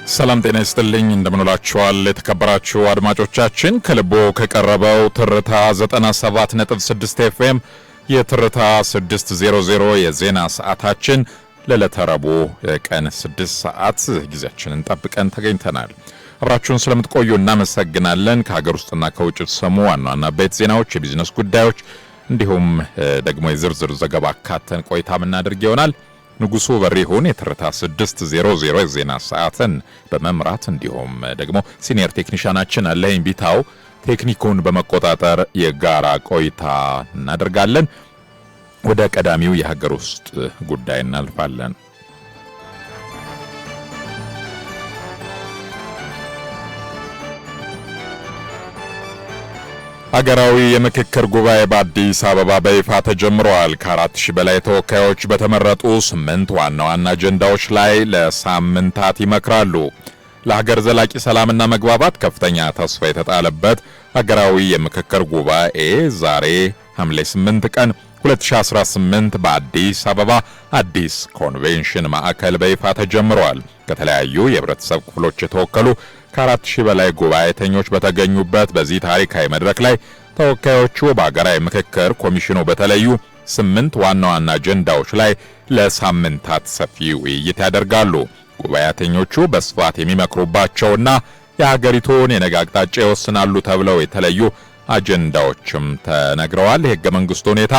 ሰላም ጤና ይስጥልኝ እንደምንላችኋል የተከበራችሁ አድማጮቻችን ከልቦ ከቀረበው ትርታ 97.6 FM የትርታ 600 የዜና ሰዓታችን ለዕለተ ረቡዕ ቀን 6 ሰዓት ጊዜያችንን ጠብቀን ተገኝተናል። አብራችሁን ስለምትቆዩ እናመሰግናለን። ከሀገር ውስጥና ከውጭ ተሰሙ ዋና ቤት ዜናዎች፣ የቢዝነስ ጉዳዮች እንዲሁም ደግሞ የዝርዝር ዘገባ አካተን ቆይታ የምናደርግ ይሆናል። ንጉሱ በሪሁን የትርታ 600 የዜና ሰዓትን በመምራት እንዲሁም ደግሞ ሲኒየር ቴክኒሻናችን አለኝ ቢታው ቴክኒኩን በመቆጣጠር የጋራ ቆይታ እናደርጋለን። ወደ ቀዳሚው የሀገር ውስጥ ጉዳይ እናልፋለን። ሀገራዊ የምክክር ጉባኤ በአዲስ አበባ በይፋ ተጀምሯል። ከ4000 በላይ ተወካዮች በተመረጡ 8 ዋና አጀንዳዎች ላይ ለሳምንታት ይመክራሉ። ለሀገር ዘላቂ ሰላምና መግባባት ከፍተኛ ተስፋ የተጣለበት ሀገራዊ የምክክር ጉባኤ ዛሬ ሐምሌ 8 ቀን 2018 በአዲስ አበባ አዲስ ኮንቬንሽን ማዕከል በይፋ ተጀምሯል። ከተለያዩ የህብረተሰብ ክፍሎች የተወከሉ ከ4000 በላይ ጉባኤተኞች በተገኙበት በዚህ ታሪካዊ መድረክ ላይ ተወካዮቹ በሀገራዊ ምክክር ኮሚሽኑ በተለዩ 8 ዋና አጀንዳዎች ላይ ለሳምንታት ሰፊ ውይይት ያደርጋሉ። ጉባኤተኞቹ በስፋት የሚመክሩባቸውና የሀገሪቱን የነገ አቅጣጫ ይወስናሉ ተብለው የተለዩ አጀንዳዎችም ተነግረዋል። የህገ መንግስቱ ሁኔታ፣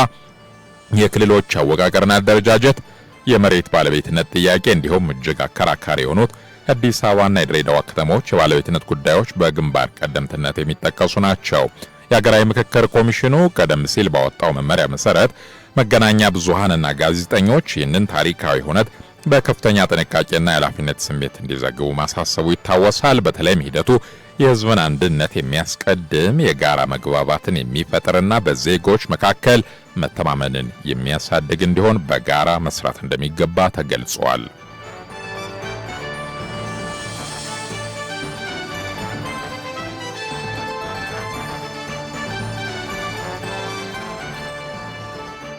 የክልሎች አወቃቀርና አደረጃጀት፣ የመሬት ባለቤትነት ጥያቄ እንዲሁም እጅግ አከራካሪ የሆኑት አዲስ አበባና የድሬዳዋ ከተሞች የባለቤትነት ጉዳዮች በግንባር ቀደምትነት የሚጠቀሱ ናቸው። የሀገራዊ ምክክር ኮሚሽኑ ቀደም ሲል ባወጣው መመሪያ መሰረት መገናኛ ብዙሃንና ጋዜጠኞች ይህንን ታሪካዊ ሁነት በከፍተኛ ጥንቃቄና የኃላፊነት ስሜት እንዲዘግቡ ማሳሰቡ ይታወሳል። በተለይም ሂደቱ የህዝብን አንድነት የሚያስቀድም የጋራ መግባባትን የሚፈጥርና በዜጎች መካከል መተማመንን የሚያሳድግ እንዲሆን በጋራ መስራት እንደሚገባ ተገልጿል።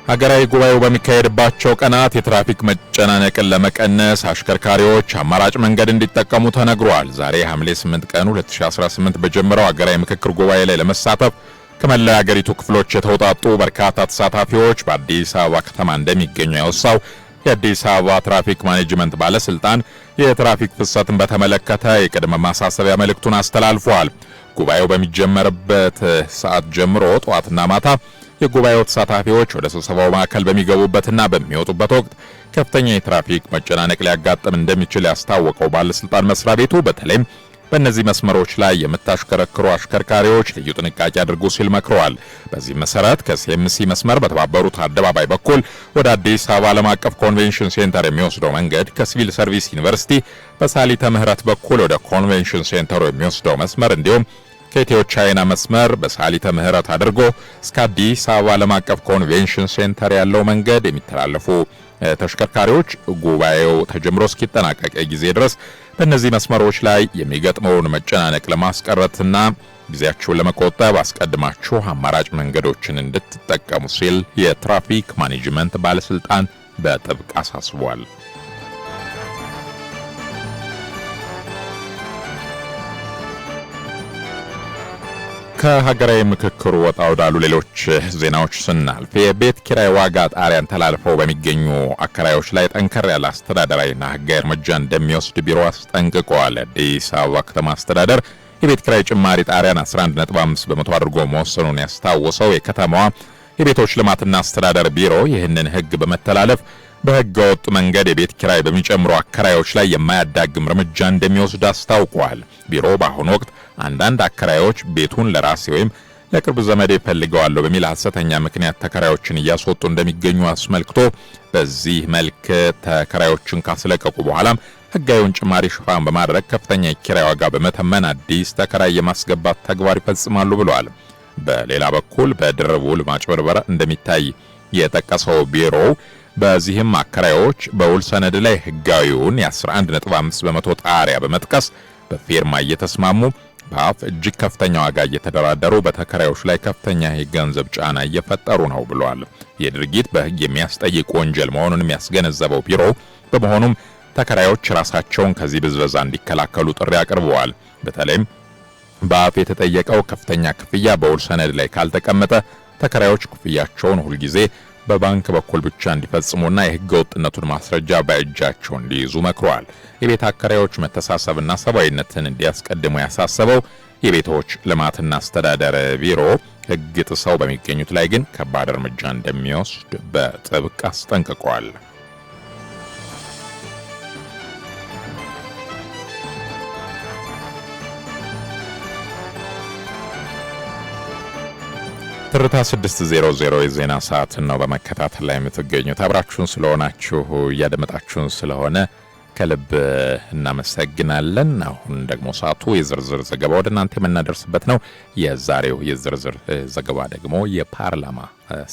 ሀገራዊ ጉባኤው በሚካሄድባቸው ቀናት የትራፊክ መጨናነቅን ለመቀነስ አሽከርካሪዎች አማራጭ መንገድ እንዲጠቀሙ ተነግሯል። ዛሬ ሐምሌ 8 ቀን 2018 በጀመረው ሀገራዊ ምክክር ጉባኤ ላይ ለመሳተፍ ከመላው የሀገሪቱ ክፍሎች የተውጣጡ በርካታ ተሳታፊዎች በአዲስ አበባ ከተማ እንደሚገኙ ያወሳው የአዲስ አበባ ትራፊክ ማኔጅመንት ባለስልጣን የትራፊክ ፍሰትን በተመለከተ የቅድመ ማሳሰቢያ መልእክቱን አስተላልፏል። ጉባኤው በሚጀመርበት ሰዓት ጀምሮ ጠዋትና ማታ የጉባኤው ተሳታፊዎች ወደ ስብሰባው ማዕከል በሚገቡበትና በሚወጡበት ወቅት ከፍተኛ የትራፊክ መጨናነቅ ሊያጋጥም እንደሚችል ያስታወቀው ባለስልጣን መስሪያ ቤቱ በተለይም በእነዚህ መስመሮች ላይ የምታሽከረክሩ አሽከርካሪዎች ልዩ ጥንቃቄ አድርጉ ሲል መክረዋል። በዚህ መሰረት ከሲኤምሲ መስመር በተባበሩት አደባባይ በኩል ወደ አዲስ አበባ ዓለም አቀፍ ኮንቬንሽን ሴንተር የሚወስደው መንገድ፣ ከሲቪል ሰርቪስ ዩኒቨርሲቲ በሳሊተ ምህረት በኩል ወደ ኮንቬንሽን ሴንተሩ የሚወስደው መስመር እንዲሁም ከኢትዮ ቻይና መስመር በሳሊተ ምህረት አድርጎ እስከ አዲስ አበባ ዓለም አቀፍ ኮንቬንሽን ሴንተር ያለው መንገድ የሚተላለፉ ተሽከርካሪዎች ጉባኤው ተጀምሮ እስኪጠናቀቅ ጊዜ ድረስ በእነዚህ መስመሮች ላይ የሚገጥመውን መጨናነቅ ለማስቀረትና ጊዜያችሁን ለመቆጠብ አስቀድማችሁ አማራጭ መንገዶችን እንድትጠቀሙ ሲል የትራፊክ ማኔጅመንት ባለስልጣን በጥብቅ አሳስቧል። ከሀገራዊ ምክክሩ ወጣ ወዳሉ ሌሎች ዜናዎች ስናልፍ የቤት ኪራይ ዋጋ ጣሪያን ተላልፈው በሚገኙ አከራዮች ላይ ጠንከር ያለ አስተዳደራዊና ሕጋዊ እርምጃ እንደሚወስድ ቢሮ አስጠንቅቋል። አዲስ አበባ ከተማ አስተዳደር የቤት ኪራይ ጭማሪ ጣሪያን 11.5 በመቶ አድርጎ መወሰኑን ያስታወሰው የከተማዋ የቤቶች ልማትና አስተዳደር ቢሮ ይህንን ሕግ በመተላለፍ በሕገ ወጥ መንገድ የቤት ኪራይ በሚጨምሩ አከራዮች ላይ የማያዳግም እርምጃ እንደሚወስድ አስታውቋል። ቢሮ በአሁኑ ወቅት አንዳንድ አከራዮች ቤቱን ለራሴ ወይም ለቅርብ ዘመዴ ፈልገዋለሁ በሚል ሐሰተኛ ምክንያት ተከራዮችን እያስወጡ እንደሚገኙ አስመልክቶ በዚህ መልክ ተከራዮችን ካስለቀቁ በኋላም ሕጋዊውን ጭማሪ ሽፋን በማድረግ ከፍተኛ የኪራይ ዋጋ በመተመን አዲስ ተከራይ የማስገባት ተግባር ይፈጽማሉ ብለዋል። በሌላ በኩል በድርብ ውል ማጭበርበር እንደሚታይ የጠቀሰው ቢሮው በዚህም አከራዮች በውል ሰነድ ላይ ሕጋዊውን የ11.5 በመቶ ጣሪያ በመጥቀስ በፊርማ እየተስማሙ በአፍ እጅግ ከፍተኛ ዋጋ እየተደራደሩ በተከራዮች ላይ ከፍተኛ የገንዘብ ጫና እየፈጠሩ ነው ብሏል። የድርጊት በሕግ የሚያስጠይቅ ወንጀል መሆኑን የሚያስገነዘበው ቢሮው በመሆኑም ተከራዮች ራሳቸውን ከዚህ ብዝበዛ እንዲከላከሉ ጥሪ አቅርበዋል። በተለይም በአፍ የተጠየቀው ከፍተኛ ክፍያ በውል ሰነድ ላይ ካልተቀመጠ ተከራዮች ክፍያቸውን ሁልጊዜ በባንክ በኩል ብቻ እንዲፈጽሙና የሕገ ወጥነቱን ማስረጃ በእጃቸው እንዲይዙ መክሯል። የቤት አከራዮች መተሳሰብና ሰብአዊነትን እንዲያስቀድሙ ያሳሰበው የቤቶች ልማትና አስተዳደር ቢሮ ሕግ ጥሰው በሚገኙት ላይ ግን ከባድ እርምጃ እንደሚወስድ በጥብቅ አስጠንቅቋል። ትርታ 600 የዜና ሰዓትን ነው በመከታተል ላይ የምትገኙት። አብራችሁን ስለሆናችሁ እያደመጣችሁን ስለሆነ ከልብ እናመሰግናለን። አሁን ደግሞ ሰዓቱ የዝርዝር ዘገባ ወደ እናንተ የምናደርስበት ነው። የዛሬው የዝርዝር ዘገባ ደግሞ የፓርላማ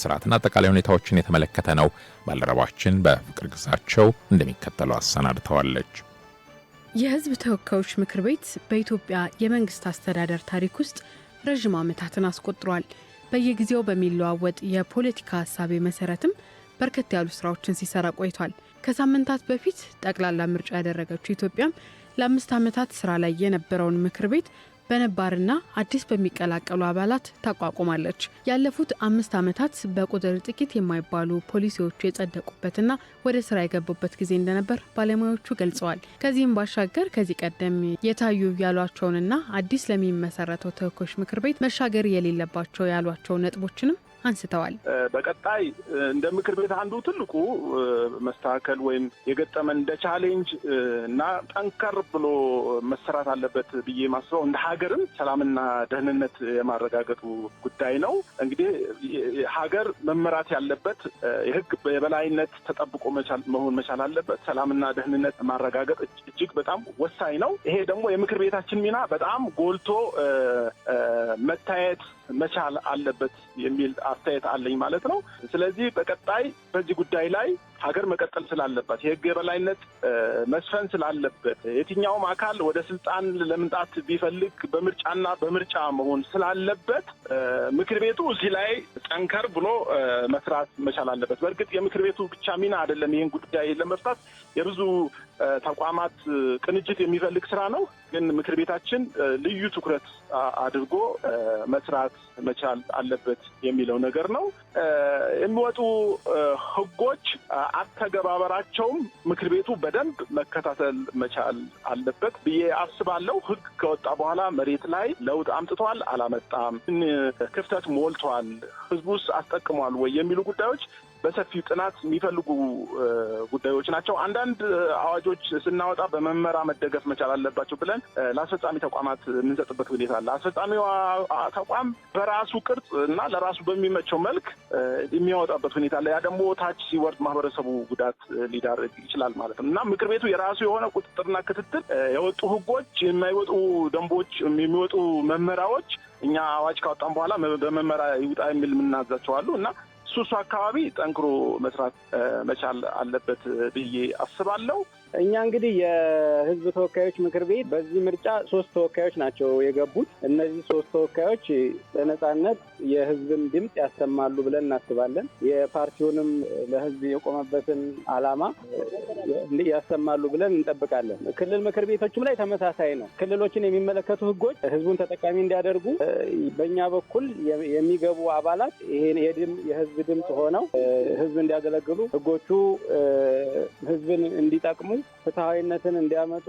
ስርዓትና አጠቃላይ ሁኔታዎችን የተመለከተ ነው። ባልደረባችን በፍቅር ግዛቸው እንደሚከተለው አሰናድተዋለች። የህዝብ ተወካዮች ምክር ቤት በኢትዮጵያ የመንግስት አስተዳደር ታሪክ ውስጥ ረጅም ዓመታትን አስቆጥሯል። በየጊዜው በሚለዋወጥ የፖለቲካ ሐሳብ መሰረትም በርከት ያሉ ስራዎችን ሲሰራ ቆይቷል። ከሳምንታት በፊት ጠቅላላ ምርጫ ያደረገችው ኢትዮጵያም ለ5 ዓመታት ስራ ላይ የነበረውን ምክር ቤት በነባርና አዲስ በሚቀላቀሉ አባላት ታቋቁማለች። ያለፉት 5 ዓመታት በቁጥር ጥቂት የማይባሉ ፖሊሲዎች የጸደቁበትና ወደ ስራ የገቡበት ጊዜ እንደነበር ባለሙያዎቹ ገልጸዋል። ከዚህም ባሻገር ከዚህ ቀደም የታዩ ያሏቸውንና አዲስ ለሚመሰረተው ተወካዮች ምክር ቤት መሻገር የሌለባቸው ያሏቸው ነጥቦችንም አንስተዋል። በቀጣይ እንደ ምክር ቤት አንዱ ትልቁ መስተካከል ወይም የገጠመን እንደ ቻሌንጅ እና ጠንከር ብሎ መሰራት አለበት ብዬ ማስበው እንደ ሀገርም ሰላምና ደህንነት የማረጋገጡ ጉዳይ ነው። እንግዲህ ሀገር መመራት ያለበት የህግ የበላይነት ተጠብቆ መሆን መቻል አለበት። ሰላምና ደህንነት ማረጋገጥ እጅግ በጣም ወሳኝ ነው። ይሄ ደግሞ የምክር ቤታችን ሚና በጣም ጎልቶ መታየት መቻል አለበት የሚል አስተያየት አለኝ ማለት ነው። ስለዚህ በቀጣይ በዚህ ጉዳይ ላይ ሀገር መቀጠል ስላለበት የህግ የበላይነት መስፈን ስላለበት የትኛውም አካል ወደ ስልጣን ለመምጣት ቢፈልግ በምርጫና በምርጫ መሆን ስላለበት ምክር ቤቱ እዚህ ላይ ጠንከር ብሎ መስራት መቻል አለበት። በእርግጥ የምክር ቤቱ ብቻ ሚና አይደለም ይህን ጉዳይ ለመፍታት የብዙ ተቋማት ቅንጅት የሚፈልግ ስራ ነው። ግን ምክር ቤታችን ልዩ ትኩረት አድርጎ መስራት መቻል አለበት የሚለው ነገር ነው። የሚወጡ ህጎች አተገባበራቸውም ምክር ቤቱ በደንብ መከታተል መቻል አለበት ብዬ አስባለሁ። ህግ ከወጣ በኋላ መሬት ላይ ለውጥ አምጥቷል አላመጣም፣ ክፍተት ሞልቷል፣ ህዝቡስ አስጠቅሟል ወይ የሚሉ ጉዳዮች በሰፊው ጥናት የሚፈልጉ ጉዳዮች ናቸው። አንዳንድ አዋጆች ስናወጣ በመመሪያ መደገፍ መቻል አለባቸው ብለን ለአስፈጻሚ ተቋማት የምንሰጥበት ሁኔታ አለ። አስፈጻሚው ተቋም በራሱ ቅርጽ እና ለራሱ በሚመቸው መልክ የሚያወጣበት ሁኔታ አለ። ያ ደግሞ ታች ሲወርድ ማህበረሰቡ ጉዳት ሊዳርግ ይችላል ማለት ነው እና ምክር ቤቱ የራሱ የሆነ ቁጥጥርና ክትትል የወጡ ህጎች፣ የማይወጡ ደንቦች፣ የሚወጡ መመሪያዎች እኛ አዋጅ ካወጣን በኋላ በመመሪያ ይውጣ የሚል የምናዛቸው አሉ እና እሱ አካባቢ ጠንክሮ መስራት መቻል አለበት ብዬ አስባለሁ። እኛ እንግዲህ የህዝብ ተወካዮች ምክር ቤት በዚህ ምርጫ 3 ተወካዮች ናቸው የገቡት። እነዚህ 3 ተወካዮች በነጻነት የህዝብን ድምጽ ያሰማሉ ብለን እናስባለን። የፓርቲውንም ለህዝብ የቆመበትን ዓላማ ያሰማሉ ብለን እንጠብቃለን። ክልል ምክር ቤቶችም ላይ ተመሳሳይ ነው። ክልሎችን የሚመለከቱ ህጎች ህዝቡን ተጠቃሚ እንዲያደርጉ በእኛ በኩል የሚገቡ አባላት ይሄን የህዝብ ድምጽ ሆነው ህዝብ እንዲያገለግሉ ህጎቹ ህዝብን እንዲጠቅሙ ፍትሃዊነትን እንዲያመጡ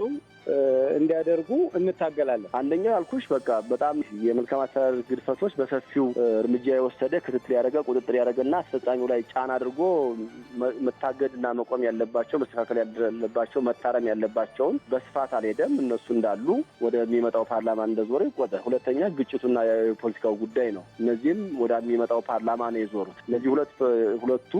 እንዲያደርጉ እንታገላለን። አንደኛው አልኩሽ በቃ በጣም የመልካም አስተዳደር ግድፈቶች በሰፊው እርምጃ የወሰደ ክትትል ያደረገ ቁጥጥር ያደረገና አስፈጻሚው ላይ ጫና አድርጎ መታገድና መቆም ያለባቸው መስተካከል ያለባቸው መታረም ያለባቸውን በስፋት አልሄደም። እነሱ እንዳሉ ወደሚመጣው ፓርላማ እንደዞረ ይቆጠር። ሁለተኛ ግጭቱና የፖለቲካው ጉዳይ ነው። እነዚህም ወደሚመጣው ፓርላማ ነው የዞሩት። እነዚህ ሁለቱ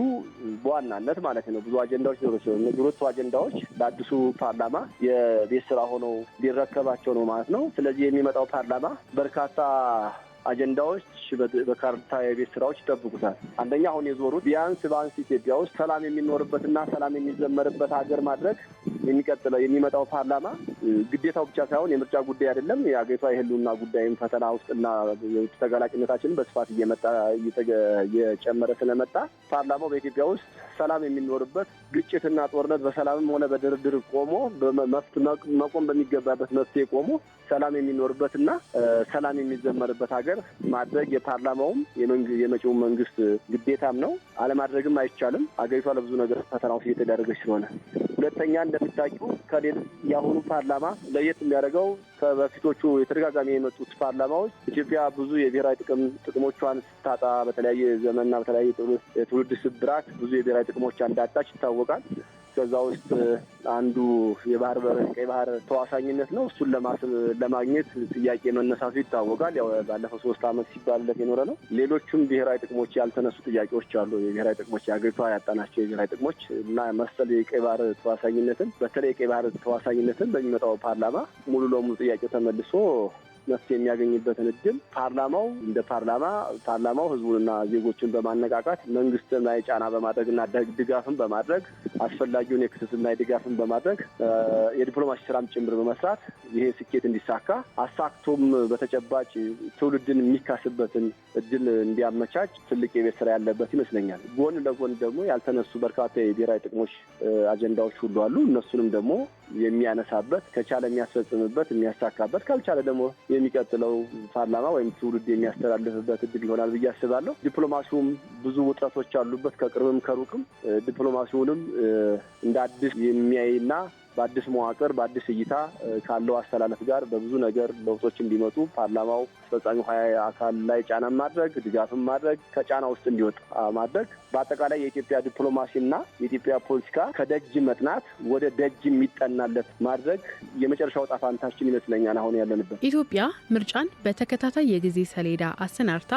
በዋናነት ማለት ነው ብዙ አጀንዳዎች ዞሮ ሲሆን እነዚህ ሁለቱ አጀንዳዎች ለአዲሱ ፓርላማ የቤት ስራ ሆነው ሊረከባቸው ነው ማለት ነው። ስለዚህ የሚመጣው ፓርላማ በርካታ አጀንዳዎች በካርታ የቤት ስራዎች ይጠብቁታል። አንደኛ አሁን የዞሩት ቢያንስ ኢትዮጵያ ውስጥ ሰላም የሚኖርበትና ሰላም የሚዘመርበት ሀገር ማድረግ የሚመጣው ፓርላማ ግዴታው ብቻ ሳይሆን የምርጫ ጉዳይ አይደለም። የአገሪቷ የህልውና ጉዳይም ፈተና ውስጥና የውጭ ተጋላጭነታችንን በስፋት እየጨመረ ስለመጣ ፓርላማው በኢትዮጵያ ውስጥ ሰላም የሚኖርበት ግጭትና ጦርነት በሰላምም ሆነ በድርድር ቆሞ መቆም በሚገባበት መፍትሄ ቆሞ ሰላም የሚኖርበትና ሰላም የሚዘመርበት ሀገር ማድረግ የፓርላማውም የመጪው መንግስት ግዴታም ነው። አለማድረግም አይቻልም። አገሪቷ ለብዙ ነገር ፈተና ውስጥ እየተዳረገች ስለሆነ። ሁለተኛ እንደምታውቂው የአሁኑ ፓርላማ ለየት የሚያደርገው ከበፊቶቹ የተደጋጋሚ የመጡት ፓርላማዎች ኢትዮጵያ ብዙ የብሔራዊ ጥቅሞቿን ስታጣ በተለያየ ዘመንና በተለያየ የትውልድ ስብራት ብዙ የብሔራዊ ጥቅሞቿ እንዳጣች ይታወቃል። ከዛ ውስጥ አንዱ የባህር በር ቀይ ባህር ተዋሳኝነት ነው። እሱን ለማግኘት ጥያቄ መነሳቱ ይታወቃል። ያው ባለፈው 3 ዓመት ሲባልለት የኖረ ነው። ሌሎችም ብሔራዊ ጥቅሞች ያልተነሱ ጥያቄዎች አሉ። የብሔራዊ ጥቅሞች የአገሪቷ ያጣናቸው የብሔራዊ ጥቅሞች እና መሰል የቀይ ባህር ተዋሳኝነትን በተለይ የቀይ ባህር ተዋሳኝነትን በሚመጣው ፓርላማ ሙሉ ለሙሉ ጥያቄው ተመልሶ መፍትሄ የሚያገኝበትን እድል እንደ ፓርላማው ህዝቡንና ዜጎችን በማነቃቃት መንግስትን ላይ ጫና በማድረግና ድጋፍን በማድረግ አስፈላጊውን የክትትልና ድጋፍን በማድረግ የዲፕሎማሲ ስራም ጭምር በመስራት ይሄ ስኬት እንዲሳካ አሳክቶም በተጨባጭ ትውልድን የሚካስበትን እድል እንዲያመቻች ትልቅ የቤት ስራ ያለበት ይመስለኛል። ጎን ለጎን ደግሞ ያልተነሱ በርካታ የብሔራዊ ጥቅሞች አጀንዳዎች ሁሉ አሉ። እነሱንም ደግሞ የሚያነሳበት ከቻለ የሚያስፈጽምበት የሚያሳካበት ካልቻለ ደግሞ የሚቀጥለው ፓርላማ ወይም ትውልድ የሚያስተላልፍበት እድል ይሆናል ብዬ አስባለሁ። ዲፕሎማሲውም ብዙ ውጥረቶች አሉበት ከቅርብም ከሩቅም። ዲፕሎማሲውንም እንደ አዲስ የሚያይና በአዲስ መዋቅር በአዲስ እይታ ካለው አስተላለፍ ጋር በብዙ ነገር ለውጦች እንዲመጡ ፓርላማው አስፈጻሚው አካል ላይ ጫና ማድረግ ድጋፍም ማድረግ ከጫና ውስጥ እንዲወጣ ማድረግ በአጠቃላይ የኢትዮጵያ ዲፕሎማሲና የኢትዮጵያ ፖለቲካ ከደጅ መጥናት ወደ ደጅ የሚጠናለት ማድረግ የመጨረሻው ጣፋንታችን ይመስለኛል አሁን ያለንበት። ኢትዮጵያ ምርጫን በተከታታይ የጊዜ ሰሌዳ አሰናርታ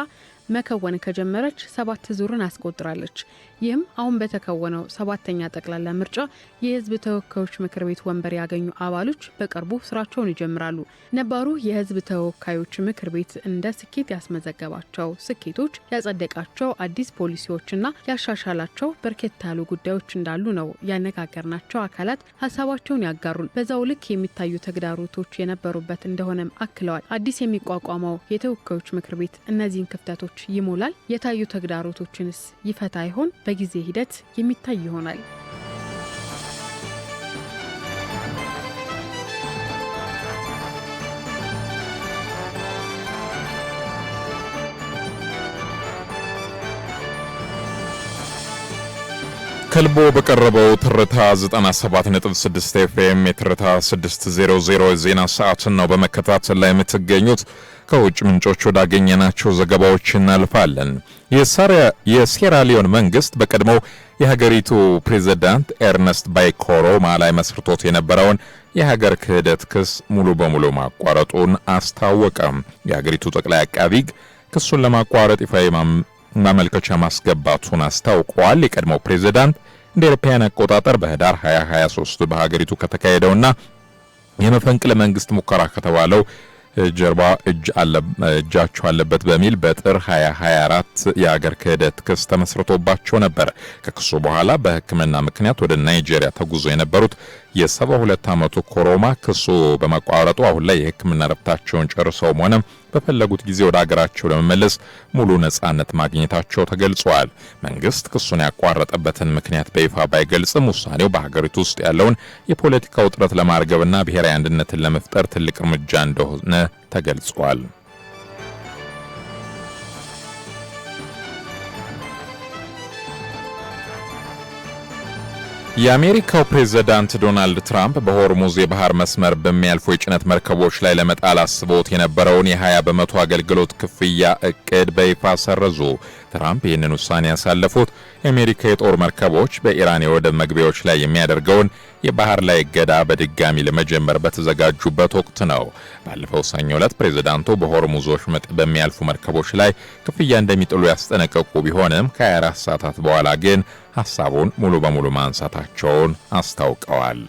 መከወን ከጀመረች 7 ዙርን አስቆጥራለች። ይህም አሁን በተከወነው 7ኛ ጠቅላላ ምርጫ የህዝብ ተወካዮች ምክር ቤት ወንበር ያገኙ አባሎች በቅርቡ ስራቸውን ይጀምራሉ። ነባሩ የህዝብ ተወካዮች ምክር ቤት እንደ ስኬት ያስመዘገባቸው ስኬቶች፣ ያጸደቃቸው አዲስ ፖሊሲዎችና ያሻሻላቸው በርከት ያሉ ጉዳዮች እንዳሉ ነው ያነጋገርናቸው አካላት ሀሳባቸውን ያጋሩን። በዛው ልክ የሚታዩ ተግዳሮቶች የነበሩበት እንደሆነም አክለዋል። አዲስ የሚቋቋመው የተወካዮች ምክር ቤት እነዚህን ክፍተቶች ይሞላል? የታዩ ተግዳሮቶችንስ ይፈታ ይሆን? በጊዜ ሂደት የሚታይ ይሆናል። ከልቦ በቀረበው ትርታ 97.6 ኤፍኤም የትርታ 600 ዜና ሰዓትን ነው በመከታተል ላይ የምትገኙት። ከውጭ ምንጮች ወዳገኘናቸው ዘገባዎች እናልፋለን። የሴራሊዮን መንግስት በቀድሞው የሀገሪቱ ፕሬዝዳንት ኤርነስት ባይ ኮሮማ ላይ መስርቶት የነበረውን የሀገር ክህደት ክስ ሙሉ በሙሉ ማቋረጡን አስታወቀም። የሀገሪቱ ጠቅላይ አቃቢ ሕግ ክሱን ለማቋረጥ ይፋዊ ማመልከቻ ማስገባቱን አስታውቋል። የቀድሞው ፕሬዝዳንት እንደ አውሮፓውያን አቆጣጠር በህዳር 2023 በሀገሪቱ ከተካሄደውና የመፈንቅለ መንግስት ሙከራ ከተባለው ጀርባ እጃቸው አለበት በሚል በጥር 2024 የሀገር ክህደት ክስ ተመስርቶባቸው ነበር። ከክሱ በኋላ በሕክምና ምክንያት ወደ ናይጄሪያ ተጉዞ የነበሩት የ72 ዓመቱ ኮሮማ ክሱ በመቋረጡ አሁን ላይ የሕክምና ረፍታቸውን ጨርሰውም ሆነ በፈለጉት ጊዜ ወደ ሀገራቸው ለመመለስ ሙሉ ነጻነት ማግኘታቸው ተገልጿል። መንግስት ክሱን ያቋረጠበትን ምክንያት በይፋ ባይገልጽም ውሳኔው በሀገሪቱ ውስጥ ያለውን የፖለቲካ ውጥረት ለማርገብና ብሔራዊ አንድነትን ለመፍጠር ትልቅ እርምጃ እንደሆነ ተገልጿል። የአሜሪካው ፕሬዝዳንት ዶናልድ ትራምፕ በሆርሙዝ የባህር መስመር በሚያልፉ የጭነት መርከቦች ላይ ለመጣል አስበውት የነበረውን የ20 በመቶ አገልግሎት ክፍያ እቅድ በይፋ ሰረዙ። ትራምፕ ይህንን ውሳኔ ያሳለፉት የአሜሪካ የጦር መርከቦች በኢራን የወደብ መግቢያዎች ላይ የሚያደርገውን የባህር ላይ እገዳ በድጋሚ ለመጀመር በተዘጋጁበት ወቅት ነው። ባለፈው ሰኞ ዕለት ፕሬዝዳንቱ በሆርሙዝ ወሽመጥ በሚያልፉ መርከቦች ላይ ክፍያ እንደሚጥሉ ያስጠነቀቁ ቢሆንም ከ24 ሰዓታት በኋላ ግን ሐሳቡን ሙሉ በሙሉ ማንሳታቸውን አስታውቀዋል።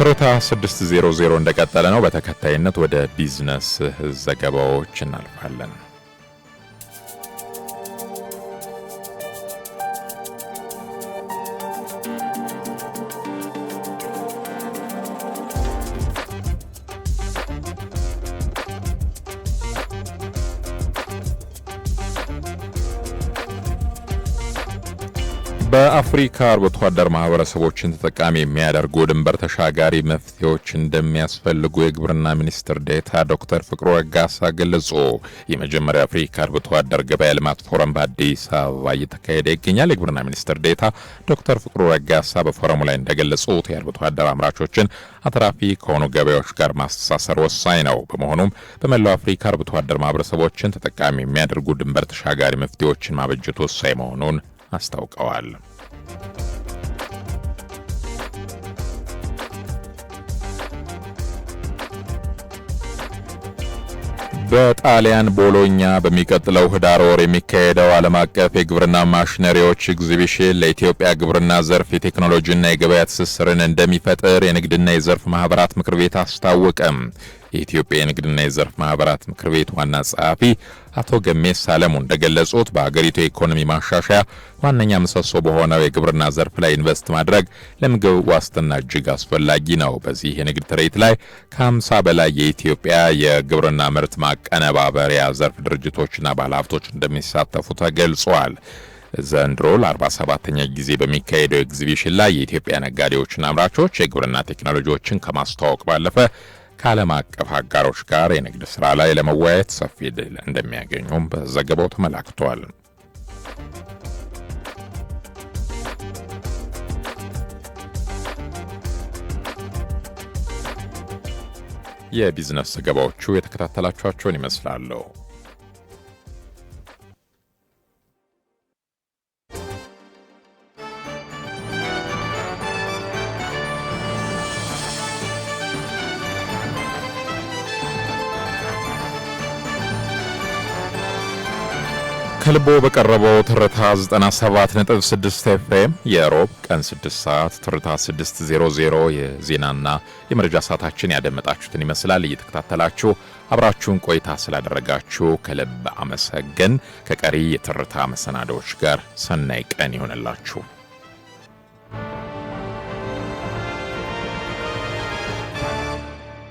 ትርታ 600 እንደቀጠለ ነው። በተከታይነት ወደ ቢዝነስ ዘገባዎች እናልፋለን። በአፍሪካ አርብቶ አደር ማህበረሰቦችን ተጠቃሚ የሚያደርጉ ድንበር ተሻጋሪ መፍትሄዎች እንደሚያስፈልጉ የግብርና ሚኒስትር ዴኤታ ዶክተር ፍቅሩ ረጋሳ ገለጹ። የመጀመሪያው አፍሪካ አርብቶ አደር ገበያ ልማት ፎረም በአዲስ አበባ እየተካሄደ ይገኛል። የግብርና ሚኒስትር ዴኤታ ዶክተር ፍቅሩ ረጋሳ በፎረሙ ላይ እንደገለጹት የአርብቶ አደር አምራቾችን አትራፊ ከሆኑ ገበያዎች ጋር ማስተሳሰር ወሳኝ ነው። በመሆኑም በመላው አፍሪካ አርብቶ አደር ማህበረሰቦችን ተጠቃሚ የሚያደርጉ ድንበር ተሻጋሪ መፍትሄዎችን ማበጀት ወሳኝ መሆኑን አስታውቀዋል። በጣሊያን ቦሎኛ በሚቀጥለው ህዳር ወር የሚካሄደው ዓለም አቀፍ የግብርና ማሽነሪዎች ኤግዚቢሽን ለኢትዮጵያ ግብርና ዘርፍ የቴክኖሎጂና የገበያ ትስስርን እንደሚፈጥር የንግድና የዘርፍ ማህበራት ምክር ቤት አስታወቀም። የኢትዮጵያ የንግድና የዘርፍ ማህበራት ምክር ቤት ዋና ጸሐፊ አቶ ገሜሳ አለሙ እንደገለጹት በአገሪቱ የኢኮኖሚ ማሻሻያ ዋነኛ ምሰሶ በሆነው የግብርና ዘርፍ ላይ ኢንቨስት ማድረግ ለምግብ ዋስትና እጅግ አስፈላጊ ነው። በዚህ የንግድ ትርኢት ላይ ከ50 በላይ የኢትዮጵያ የግብርና ምርት ማቀነባበሪያ ዘርፍ ድርጅቶችና ባለሀብቶች እንደሚሳተፉ ተገልጿል። ዘንድሮ ለ47ኛ ጊዜ በሚካሄደው ኤግዚቢሽን ላይ የኢትዮጵያ ነጋዴዎችና አምራቾች የግብርና ቴክኖሎጂዎችን ከማስተዋወቅ ባለፈ ከዓለም አቀፍ አጋሮች ጋር የንግድ ሥራ ላይ ለመወያየት ሰፊ ዕድል እንደሚያገኙም በዘገባው ተመላክቷል። የቢዝነስ ዘገባዎቹ የተከታተላችኋቸውን ይመስላሉ። ከልቦ በቀረበው ትርታ 97.6 ኤፍኤም የሮብ ቀን 6 ሰዓት ትርታ 600 የዜናና የመረጃ ሰዓታችን ያደመጣችሁትን ይመስላል። እየተከታተላችሁ አብራችሁን ቆይታ ስላደረጋችሁ ከልብ አመሰገን። ከቀሪ የትርታ መሰናዶዎች ጋር ሰናይ ቀን ይሆንላችሁ።